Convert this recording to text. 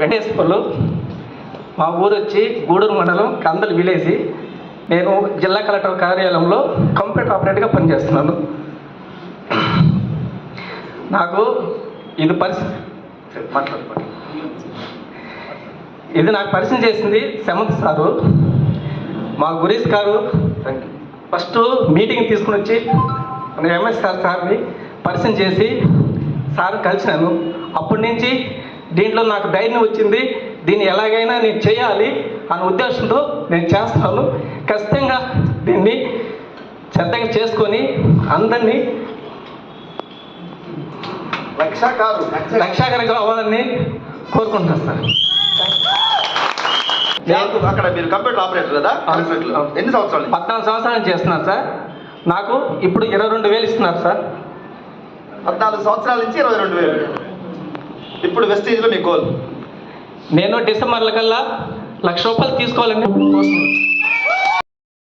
వెంకటేశ్వర్లు, మా ఊరు వచ్చి గూడూరు మండలం కందల్ విలేజ్. నేను జిల్లా కలెక్టర్ కార్యాలయంలో కంప్యూటర్ ఆపరేటర్గా పనిచేస్తున్నాను. నాకు ఇది నాకు పరిచయం చేసింది సెమంత్ సారు. మా గురీష్ గారు ఫస్ట్ మీటింగ్ తీసుకుని వచ్చి ఎంఎస్ సార్ని పరిచయం చేసి సార్ కలిసినాను. అప్పటి నుంచి దీంట్లో నాకు ధైర్యం వచ్చింది. దీన్ని ఎలాగైనా నేను చేయాలి అనే ఉద్దేశంతో నేను చేస్తున్నాను. ఖచ్చితంగా దీన్ని శ్రద్ధగా చేసుకొని అందరినీ లక్షాకరంగా అవ్వాలని కోరుకుంటున్నాను సార్. అక్కడ మీరు కంప్యూటర్ ఆపరేటర్ కదా, ఎన్ని సంవత్సరాలు? 14 సంవత్సరాలు చేస్తున్నారు సార్. నాకు ఇప్పుడు 22,000 ఇస్తున్నారు సార్. 14 సంవత్సరాల నుంచి 22,000. ఇప్పుడు వెస్టీజ్లో మీ గోల్? నేను డిసెంబర్ల కల్లా 1,00,000 రూపాయలు తీసుకోవాలని